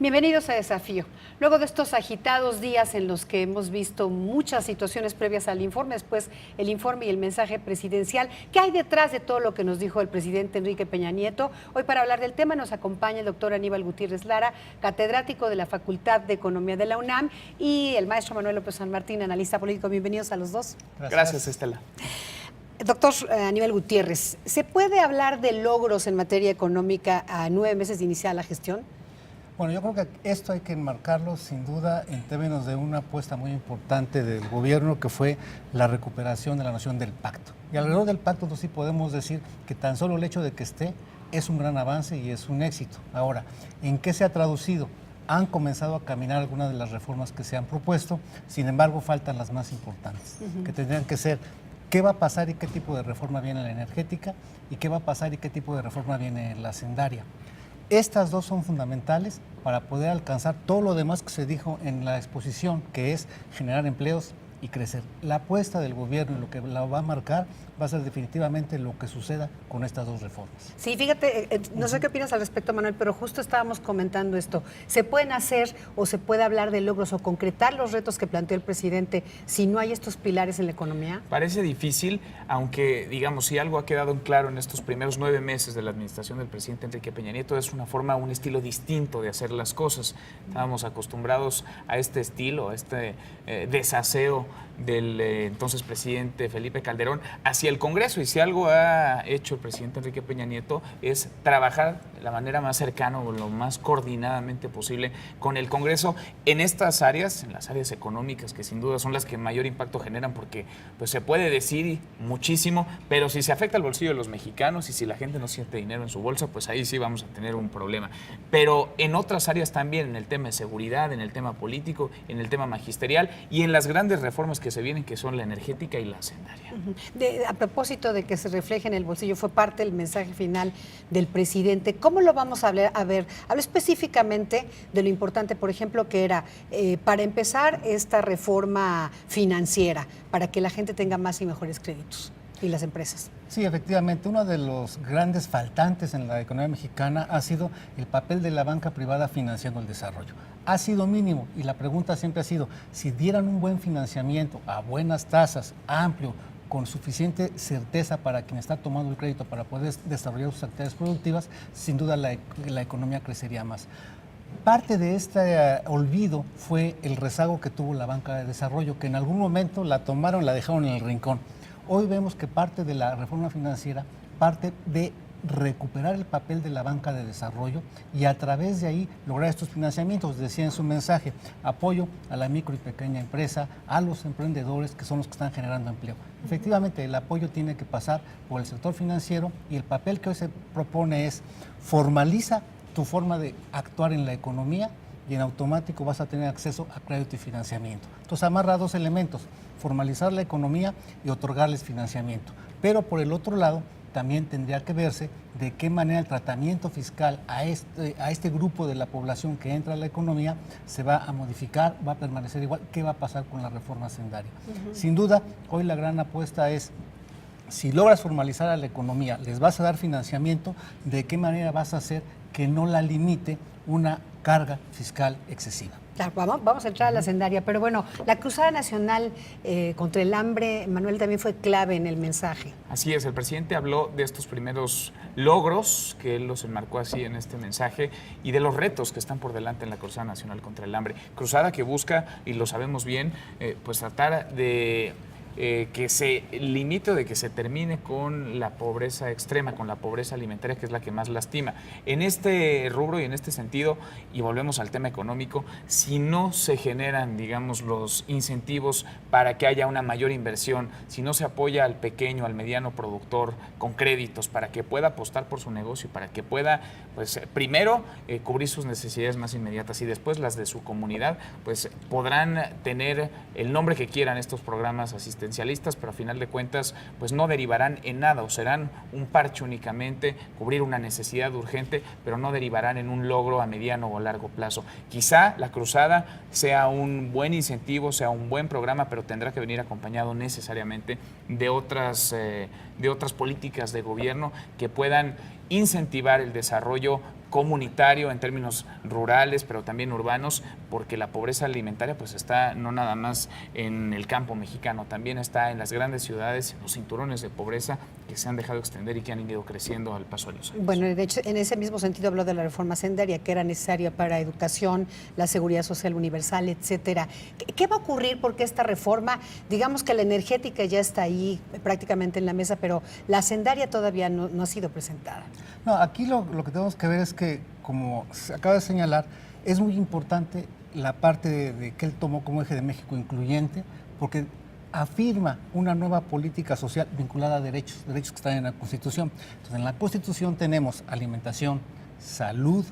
Bienvenidos a Desafío. Luego de estos agitados días en los que hemos visto muchas situaciones previas al informe, después el informe y el mensaje presidencial, ¿qué hay detrás de todo lo que nos dijo el presidente Enrique Peña Nieto? Hoy para hablar del tema nos acompaña el doctor Aníbal Gutiérrez Lara, catedrático de la Facultad de Economía de la UNAM, y el maestro Manuel López San Martín, analista político. Bienvenidos a los dos. Gracias, Estela. Doctor Aníbal Gutiérrez, ¿se puede hablar de logros en materia económica a 9 meses de iniciar la gestión? Bueno, yo creo que esto hay que enmarcarlo sin duda en términos de una apuesta muy importante del gobierno, que fue la recuperación de la noción del pacto. Y alrededor del pacto pues, sí podemos decir que tan solo el hecho de que esté es un gran avance y es un éxito. Ahora, ¿en qué se ha traducido? Han comenzado a caminar algunas de las reformas que se han propuesto, sin embargo faltan las más importantes, que tendrían que ser qué va a pasar y qué tipo de reforma viene en la energética y qué va a pasar y qué tipo de reforma viene en la hacendaria. Estas dos son fundamentales para poder alcanzar todo lo demás que se dijo en la exposición, que es generar empleos y crecer. La apuesta del gobierno y lo que la va a marcar va a ser definitivamente lo que suceda con estas dos reformas. Sí, fíjate, no sé qué opinas al respecto, Manuel, pero justo estábamos comentando esto. ¿Se pueden hacer o se puede hablar de logros o concretar los retos que planteó el presidente si no hay estos pilares en la economía? Parece difícil, aunque, digamos, si algo ha quedado en claro en estos primeros 9 meses de la administración del presidente Enrique Peña Nieto, es una forma, un estilo distinto de hacer las cosas. Estábamos acostumbrados a este estilo, a este desaseo del entonces presidente Felipe Calderón hacia el Congreso, y si algo ha hecho el presidente Enrique Peña Nieto es trabajar de la manera más cercana o lo más coordinadamente posible con el Congreso en estas áreas, en las áreas económicas, que sin duda son las que mayor impacto generan, porque pues se puede decir muchísimo, pero si se afecta el bolsillo de los mexicanos y si la gente no siente dinero en su bolsa, pues ahí sí vamos a tener un problema. Pero en otras áreas también, en el tema de seguridad, en el tema político, en el tema magisterial y en las grandes reformas que se vienen, que son la energética y la hacendaria. A propósito de que se refleje en el bolsillo, fue parte del mensaje final del presidente. ¿Cómo lo vamos a ver? Hablo específicamente de lo importante, por ejemplo, que era, para empezar, esta reforma financiera, para que la gente tenga más y mejores créditos, y las empresas. Sí, efectivamente, uno de los grandes faltantes en la economía mexicana ha sido el papel de la banca privada financiando el desarrollo. Ha sido mínimo y la pregunta siempre ha sido, si dieran un buen financiamiento a buenas tasas, amplio, con suficiente certeza para quien está tomando el crédito para poder desarrollar sus actividades productivas, sin duda la economía crecería más. Parte de este olvido fue el rezago que tuvo la banca de desarrollo, que en algún momento la tomaron, la dejaron en el rincón. Hoy vemos que parte de la reforma financiera parte de recuperar el papel de la banca de desarrollo y a través de ahí lograr estos financiamientos. Decía en su mensaje, apoyo a la micro y pequeña empresa, a los emprendedores que son los que están generando empleo. Efectivamente, el apoyo tiene que pasar por el sector financiero y el papel que hoy se propone es formaliza tu forma de actuar en la economía y en automático vas a tener acceso a crédito y financiamiento. Entonces amarra dos elementos, formalizar la economía y otorgarles financiamiento. Pero por el otro lado, también tendría que verse de qué manera el tratamiento fiscal a este grupo de la población que entra a la economía se va a modificar, va a permanecer igual, qué va a pasar con la reforma hacendaria. Sin duda, hoy la gran apuesta es, si logras formalizar a la economía, les vas a dar financiamiento, ¿de qué manera vas a hacer que no la limite una carga fiscal excesiva? Claro, vamos a entrar a la hacendaria, pero bueno, la Cruzada Nacional contra el Hambre, Manuel, también fue clave en el mensaje. Así es, el presidente habló de estos primeros logros, que él los enmarcó así en este mensaje, y de los retos que están por delante en la Cruzada Nacional contra el Hambre. Cruzada que busca, y lo sabemos bien, pues tratar de que se limite o de que se termine con la pobreza extrema, con la pobreza alimentaria, que es la que más lastima. En este rubro y en este sentido, y volvemos al tema económico, si no se generan, digamos, los incentivos para que haya una mayor inversión, si no se apoya al pequeño, al mediano productor con créditos para que pueda apostar por su negocio, para que pueda, pues, primero cubrir sus necesidades más inmediatas y después las de su comunidad, pues podrán tener el nombre que quieran estos programas asistenciales, pero a final de cuentas pues no derivarán en nada o serán un parche únicamente, cubrir una necesidad urgente, pero no derivarán en un logro a mediano o largo plazo. Quizá la Cruzada sea un buen incentivo, sea un buen programa, pero tendrá que venir acompañado necesariamente de otras políticas de gobierno que puedan incentivar el desarrollo comunitario en términos rurales, pero también urbanos, porque la pobreza alimentaria pues está no nada más en el campo mexicano, también está en las grandes ciudades, en los cinturones de pobreza que se han dejado extender y que han ido creciendo al paso de los años. Bueno, de hecho, en ese mismo sentido habló de la reforma sendaria, que era necesaria para educación, la seguridad social universal, etcétera. ¿Qué va a ocurrir? Porque esta reforma, digamos que la energética ya está ahí prácticamente en la mesa, pero la sendaria todavía no ha sido presentada. No, aquí lo que tenemos que ver es que, como se acaba de señalar, es muy importante la parte de que él tomó como eje de México incluyente, porque afirma una nueva política social vinculada a derechos que están en la Constitución. Entonces, en la Constitución tenemos alimentación, salud,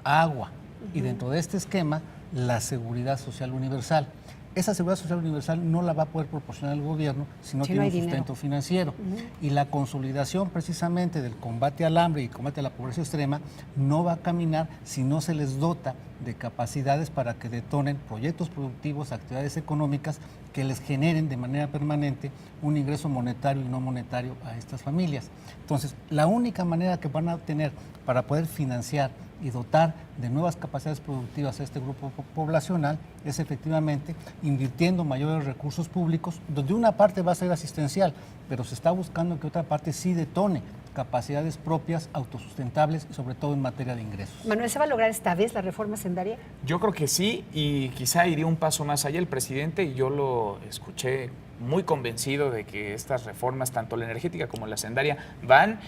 agua, y dentro de este esquema, la seguridad social universal. Esa seguridad social universal no la va a poder proporcionar el gobierno si no tiene un sustento financiero. Y la consolidación precisamente del combate al hambre y combate a la pobreza extrema no va a caminar si no se les dota de capacidades para que detonen proyectos productivos, actividades económicas que les generen de manera permanente un ingreso monetario y no monetario a estas familias. Entonces, la única manera que van a tener para poder financiar y dotar de nuevas capacidades productivas a este grupo poblacional es efectivamente invirtiendo mayores recursos públicos, donde una parte va a ser asistencial, pero se está buscando que otra parte sí detone capacidades propias, autosustentables y sobre todo en materia de ingresos. Manuel, ¿se va a lograr esta vez la reforma sendaria? Yo creo que sí, y quizá iría un paso más allá el presidente, y yo lo escuché muy convencido de que estas reformas, tanto la energética como la sendaria, van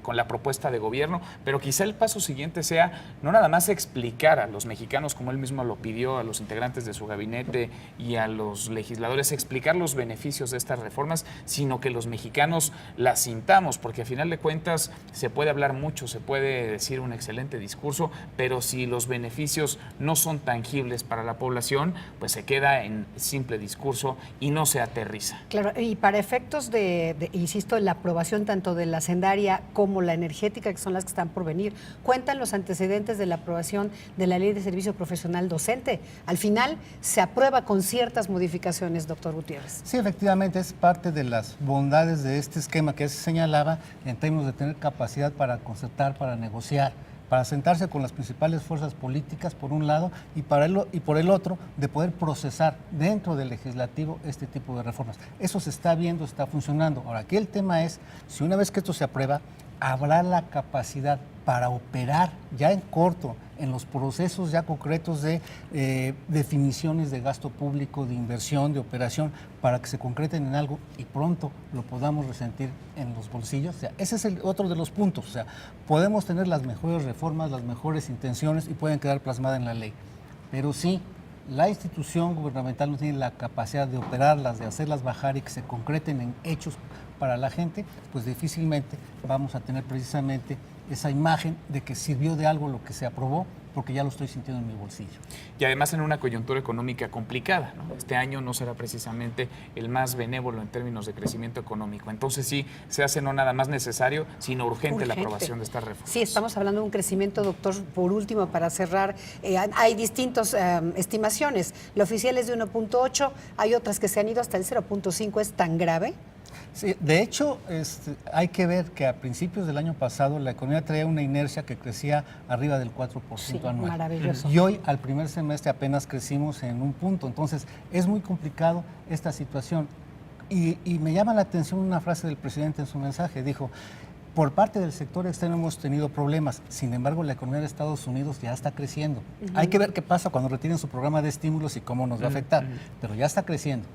con la propuesta de gobierno, pero quizá el paso siguiente sea no nada más explicar a los mexicanos, como él mismo lo pidió a los integrantes de su gabinete y a los legisladores, explicar los beneficios de estas reformas, sino que los mexicanos las sintamos, porque a final de cuentas se puede hablar mucho, se puede decir un excelente discurso, pero si los beneficios no son tangibles para la población, pues se queda en simple discurso y no se aterriza. Claro, y para efectos insisto, la aprobación tanto de la sendaria como la energética, que son las que están por venir, cuentan los antecedentes de la aprobación de la Ley de Servicio Profesional Docente. Al final se aprueba con ciertas modificaciones, doctor Gutiérrez. Sí, efectivamente, es parte de las bondades de este esquema que se señalaba en términos de tener capacidad para concertar, para negociar, para sentarse con las principales fuerzas políticas, por un lado, y por el otro, de poder procesar dentro del legislativo este tipo de reformas. Eso se está viendo, está funcionando. Ahora, aquí el tema es, si una vez que esto se aprueba, habrá la capacidad para operar ya en corto, en los procesos ya concretos de definiciones de gasto público, de inversión, de operación, para que se concreten en algo y pronto lo podamos resentir en los bolsillos. O sea, ese es otro de los puntos. O sea, podemos tener las mejores reformas, las mejores intenciones y pueden quedar plasmadas en la ley. Pero sí, la institución gubernamental no tiene la capacidad de operarlas, de hacerlas bajar y que se concreten en hechos para la gente, pues difícilmente vamos a tener precisamente esa imagen de que sirvió de algo lo que se aprobó, porque ya lo estoy sintiendo en mi bolsillo. Y además en una coyuntura económica complicada, ¿no? Este año no será precisamente el más benévolo en términos de crecimiento económico. Entonces sí, se hace no nada más necesario, sino urgente la aprobación de esta reforma. Sí, estamos hablando de un crecimiento, doctor, por último, para cerrar, hay distintas estimaciones. La oficial es de 1.8, hay otras que se han ido hasta el 0.5, ¿es tan grave? Sí, de hecho, hay que ver que a principios del año pasado la economía traía una inercia que crecía arriba del 4% anual. Maravilloso. Y hoy, al primer semestre, apenas crecimos en un punto. Entonces, es muy complicado esta situación. Y me llama la atención una frase del presidente en su mensaje. Dijo, por parte del sector externo hemos tenido problemas, sin embargo, la economía de Estados Unidos ya está creciendo. Hay que ver qué pasa cuando retienen su programa de estímulos y cómo nos va a afectar, pero ya está creciendo.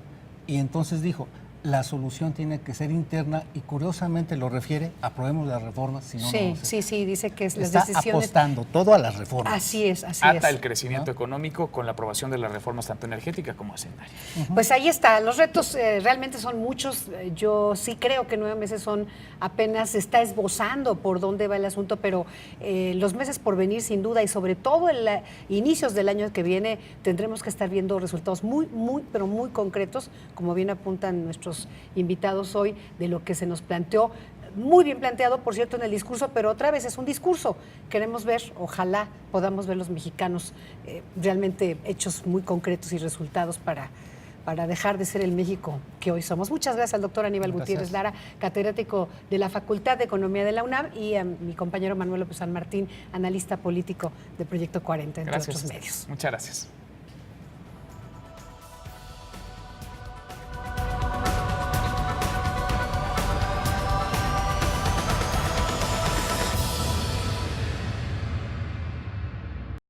Y entonces dijo, la solución tiene que ser interna y curiosamente lo refiere, aprobemos las reformas, si no, sí, dice que es las está decisiones... apostando todo a las reformas. Así es. Ata el crecimiento económico con la aprobación de las reformas tanto energética como hacendaria. Pues ahí está, los retos realmente son muchos, yo sí creo que 9 meses son apenas, se está esbozando por dónde va el asunto, pero los meses por venir sin duda y sobre todo en inicios del año que viene tendremos que estar viendo resultados muy, pero muy concretos, como bien apuntan nuestros invitados hoy, de lo que se nos planteó, muy bien planteado, por cierto, en el discurso, pero otra vez es un discurso. Queremos ver, ojalá podamos ver los mexicanos realmente hechos muy concretos y resultados para para dejar de ser el México que hoy somos. Muchas gracias al doctor Aníbal Gutiérrez Lara, catedrático de la Facultad de Economía de la UNAM, y a mi compañero Manuel López San Martín, analista político de Proyecto 40, entre otros medios. Muchas gracias.